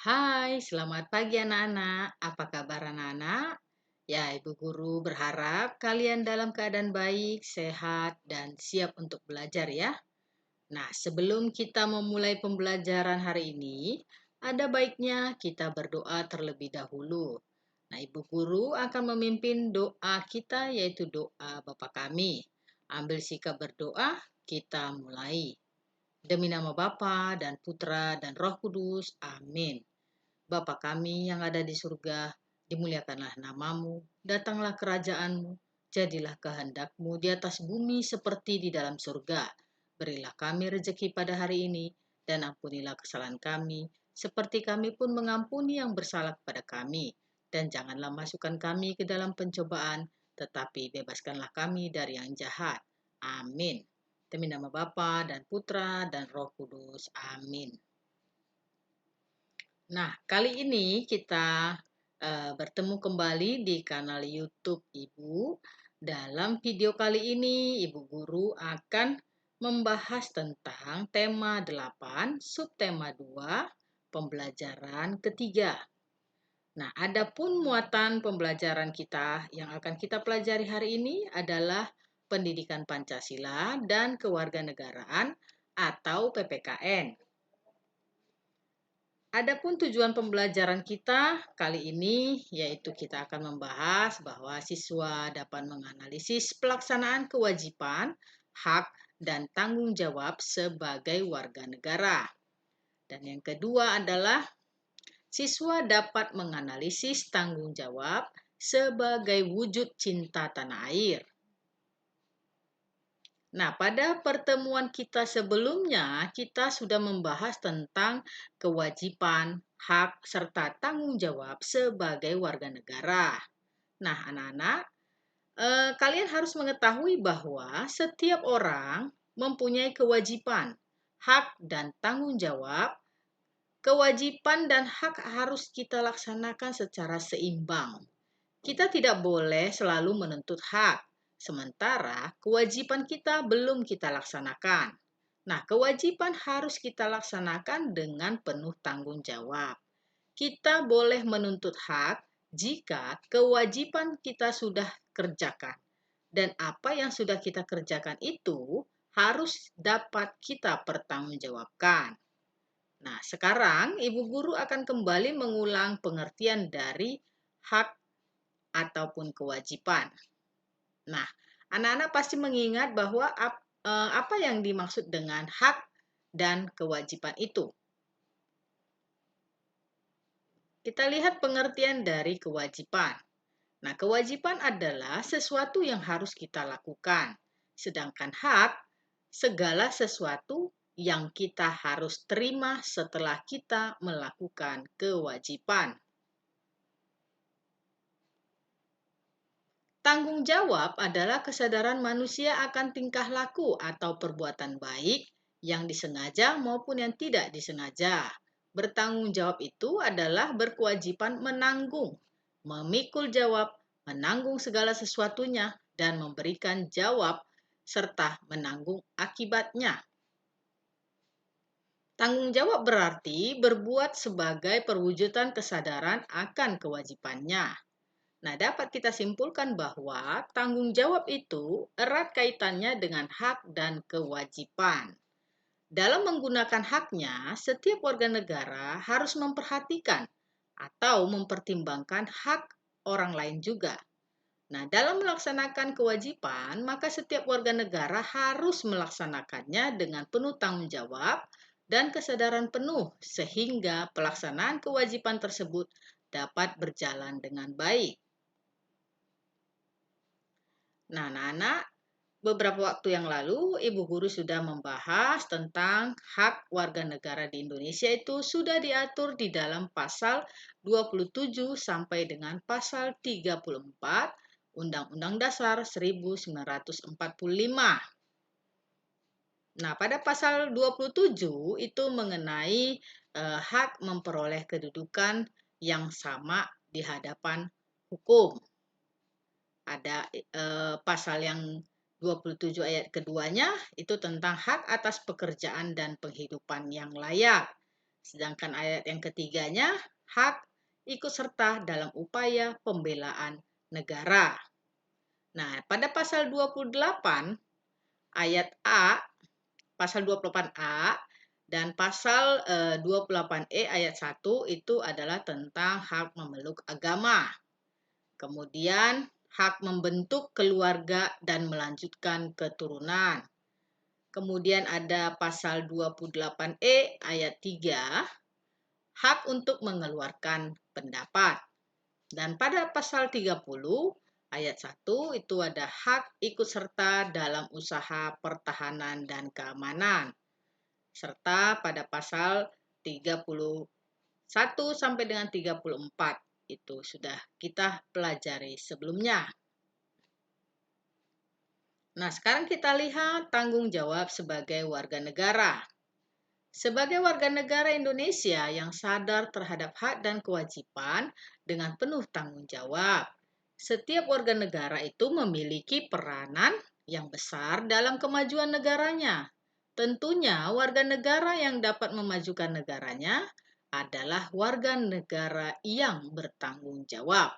Hai, selamat pagi anak-anak. Apa kabar anak-anak? Ya, Ibu Guru berharap kalian dalam keadaan baik, sehat, dan siap untuk belajar ya. Nah, sebelum kita memulai pembelajaran hari ini, ada baiknya kita berdoa terlebih dahulu. Nah, Ibu Guru akan memimpin doa kita yaitu doa Bapa kami. Ambil sikap berdoa, kita mulai. Demi nama Bapa dan Putra dan Roh Kudus. Amin. Bapa kami yang ada di surga, dimuliakanlah namamu, datanglah kerajaanmu, jadilah kehendakmu di atas bumi seperti di dalam surga. Berilah kami rejeki pada hari ini, dan ampunilah kesalahan kami, seperti kami pun mengampuni yang bersalah kepada kami. Dan janganlah masukkan kami ke dalam pencobaan, tetapi bebaskanlah kami dari yang jahat. Amin. Demi nama Bapa dan Putra dan Roh Kudus. Amin. Nah, kali ini kita bertemu kembali di kanal YouTube Ibu. Dalam video kali ini, Ibu Guru akan membahas tentang tema 8, subtema 2, pembelajaran ketiga. Nah, adapun muatan pembelajaran kita yang akan kita pelajari hari ini adalah pendidikan Pancasila dan kewarganegaraan atau PPKN. Adapun tujuan pembelajaran kita kali ini yaitu kita akan membahas bahwa siswa dapat menganalisis pelaksanaan kewajiban, hak, dan tanggung jawab sebagai warga negara. Dan yang kedua adalah siswa dapat menganalisis tanggung jawab sebagai wujud cinta tanah air. Nah, pada pertemuan kita sebelumnya, kita sudah membahas tentang kewajiban, hak, serta tanggung jawab sebagai warga negara. Nah, anak-anak, kalian harus mengetahui bahwa setiap orang mempunyai kewajiban, hak, dan tanggung jawab. Kewajiban dan hak harus kita laksanakan secara seimbang. Kita tidak boleh selalu menuntut hak, sementara kewajiban kita belum kita laksanakan. Nah, kewajiban harus kita laksanakan dengan penuh tanggung jawab. Kita boleh menuntut hak jika kewajiban kita sudah kerjakan. Dan apa yang sudah kita kerjakan itu harus dapat kita pertanggungjawabkan. Nah, sekarang Ibu Guru akan kembali mengulang pengertian dari hak ataupun kewajiban. Nah, anak-anak pasti mengingat bahwa apa yang dimaksud dengan hak dan kewajiban itu. Kita lihat pengertian dari kewajiban. Nah, kewajiban adalah sesuatu yang harus kita lakukan. Sedangkan hak, segala sesuatu yang kita harus terima setelah kita melakukan kewajiban. Tanggung jawab adalah kesadaran manusia akan tingkah laku atau perbuatan baik yang disengaja maupun yang tidak disengaja. Bertanggung jawab itu adalah berkewajiban menanggung, memikul jawab, menanggung segala sesuatunya, dan memberikan jawab serta menanggung akibatnya. Tanggung jawab berarti berbuat sebagai perwujudan kesadaran akan kewajibannya. Nah, dapat kita simpulkan bahwa tanggung jawab itu erat kaitannya dengan hak dan kewajiban. Dalam menggunakan haknya, setiap warga negara harus memperhatikan atau mempertimbangkan hak orang lain juga. Nah, dalam melaksanakan kewajiban, maka setiap warga negara harus melaksanakannya dengan penuh tanggung jawab dan kesadaran penuh sehingga pelaksanaan kewajiban tersebut dapat berjalan dengan baik. Nah, anak-anak, beberapa waktu yang lalu Ibu Guru sudah membahas tentang hak warga negara di Indonesia itu sudah diatur di dalam pasal 27 sampai dengan pasal 34 Undang-Undang Dasar 1945. Nah, pada pasal 27 itu mengenai hak memperoleh kedudukan yang sama di hadapan hukum. Ada pasal yang 27 ayat keduanya itu tentang hak atas pekerjaan dan penghidupan yang layak. Sedangkan ayat yang ketiganya, hak ikut serta dalam upaya pembelaan negara. Nah, pada pasal 28 ayat A, pasal 28A dan pasal 28E ayat 1 itu adalah tentang hak memeluk agama. Kemudian hak membentuk keluarga dan melanjutkan keturunan. Kemudian ada pasal 28E ayat 3, hak untuk mengeluarkan pendapat. Dan pada pasal 30 ayat 1 itu ada hak ikut serta dalam usaha pertahanan dan keamanan. Serta pada pasal 31 sampai dengan 34 itu sudah kita pelajari sebelumnya. Nah, sekarang kita lihat tanggung jawab sebagai warga negara. Sebagai warga negara Indonesia yang sadar terhadap hak dan kewajiban dengan penuh tanggung jawab, setiap warga negara itu memiliki peranan yang besar dalam kemajuan negaranya. Tentunya warga negara yang dapat memajukan negaranya adalah warga negara yang bertanggung jawab.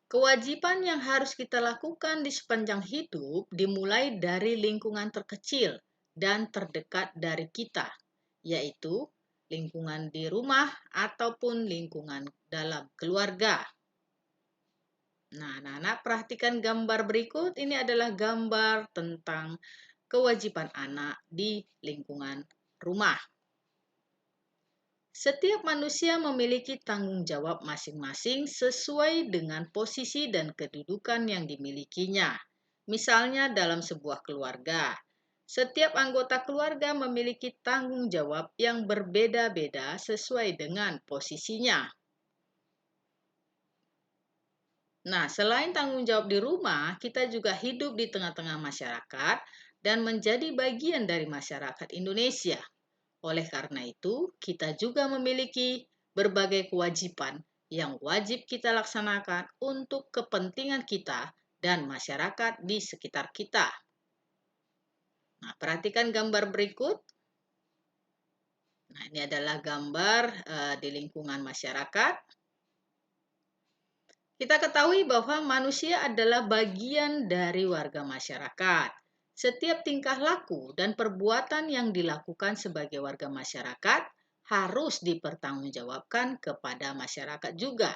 Kewajiban yang harus kita lakukan di sepanjang hidup dimulai dari lingkungan terkecil dan terdekat dari kita, yaitu lingkungan di rumah ataupun lingkungan dalam keluarga. Nah, anak-anak perhatikan gambar berikut. Ini adalah gambar tentang kewajiban anak di lingkungan rumah. Setiap manusia memiliki tanggung jawab masing-masing sesuai dengan posisi dan kedudukan yang dimilikinya. Misalnya dalam sebuah keluarga, setiap anggota keluarga memiliki tanggung jawab yang berbeda-beda sesuai dengan posisinya. Nah, selain tanggung jawab di rumah, kita juga hidup di tengah-tengah masyarakat dan menjadi bagian dari masyarakat Indonesia. Oleh karena itu, kita juga memiliki berbagai kewajiban yang wajib kita laksanakan untuk kepentingan kita dan masyarakat di sekitar kita. Nah, perhatikan gambar berikut. Nah, ini adalah gambar di lingkungan masyarakat. Kita ketahui bahwa manusia adalah bagian dari warga masyarakat. Setiap tingkah laku dan perbuatan yang dilakukan sebagai warga masyarakat harus dipertanggungjawabkan kepada masyarakat juga.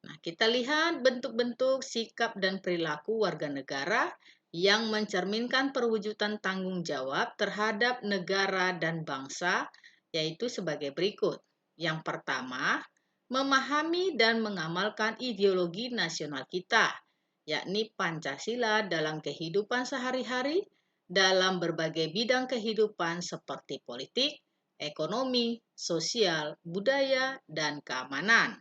Nah, kita lihat bentuk-bentuk sikap dan perilaku warga negara yang mencerminkan perwujudan tanggung jawab terhadap negara dan bangsa, yaitu sebagai berikut. Yang pertama, memahami dan mengamalkan ideologi nasional kita, yakni Pancasila dalam kehidupan sehari-hari, dalam berbagai bidang kehidupan seperti politik, ekonomi, sosial, budaya, dan keamanan.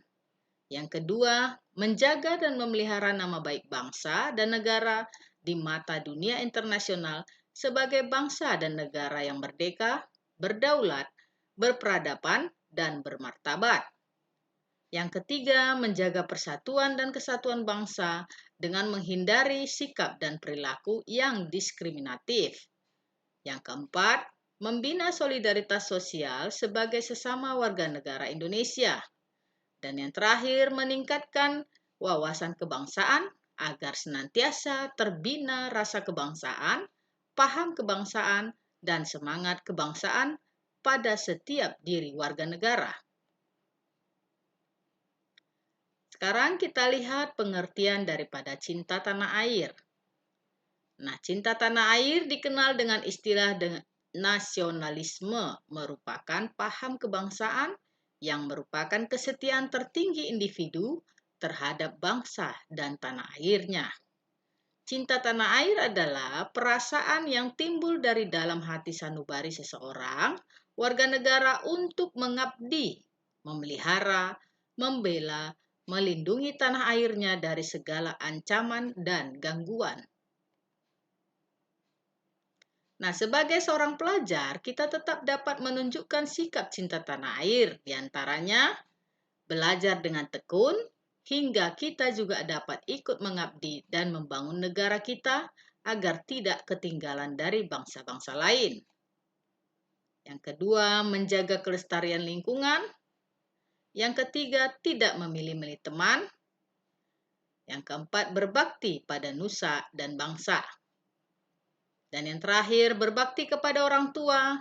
Yang kedua, menjaga dan memelihara nama baik bangsa dan negara di mata dunia internasional sebagai bangsa dan negara yang merdeka, berdaulat, berperadaban, dan bermartabat. Yang ketiga, menjaga persatuan dan kesatuan bangsa dengan menghindari sikap dan perilaku yang diskriminatif. Yang keempat, membina solidaritas sosial sebagai sesama warga negara Indonesia. Dan yang terakhir, meningkatkan wawasan kebangsaan agar senantiasa terbina rasa kebangsaan, paham kebangsaan, dan semangat kebangsaan pada setiap diri warga negara. Sekarang kita lihat pengertian daripada cinta tanah air. Nah, cinta tanah air dikenal dengan istilah nasionalisme, merupakan paham kebangsaan yang merupakan kesetiaan tertinggi individu terhadap bangsa dan tanah airnya. Cinta tanah air adalah perasaan yang timbul dari dalam hati sanubari seseorang, warga negara untuk mengabdi, memelihara, membela, melindungi tanah airnya dari segala ancaman dan gangguan. Nah, sebagai seorang pelajar, kita tetap dapat menunjukkan sikap cinta tanah air, diantaranya belajar dengan tekun, hingga kita juga dapat ikut mengabdi dan membangun negara kita agar tidak ketinggalan dari bangsa-bangsa lain. Yang kedua, menjaga kelestarian lingkungan. Yang ketiga, tidak memilih-milih teman. Yang keempat, berbakti pada nusa dan bangsa. Dan yang terakhir, berbakti kepada orang tua,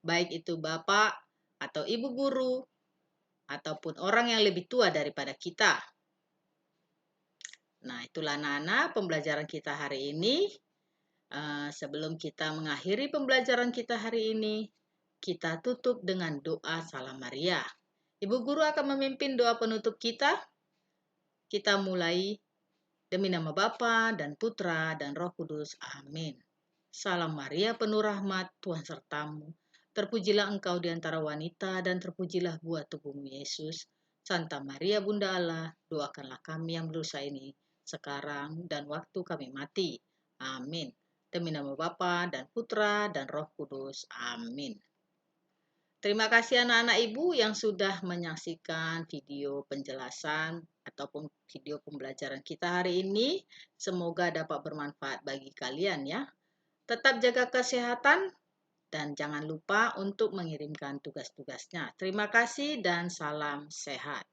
baik itu bapak atau ibu guru, ataupun orang yang lebih tua daripada kita. Nah, itulah anak-anak pembelajaran kita hari ini. Sebelum kita mengakhiri pembelajaran kita hari ini, kita tutup dengan doa Salam Maria. Ibu guru akan memimpin doa penutup kita. Kita mulai demi nama Bapa dan Putra dan Roh Kudus. Amin. Salam Maria, penuh rahmat, Tuhan sertamu. Terpujilah engkau di antara wanita dan terpujilah buah tubuhmu Yesus. Santa Maria Bunda Allah, doakanlah kami yang berdosa ini sekarang dan waktu kami mati. Amin. Demi nama Bapa dan Putra dan Roh Kudus. Amin. Terima kasih anak-anak ibu yang sudah menyaksikan video penjelasan ataupun video pembelajaran kita hari ini. Semoga dapat bermanfaat bagi kalian ya. Tetap jaga kesehatan dan jangan lupa untuk mengirimkan tugas-tugasnya. Terima kasih dan salam sehat.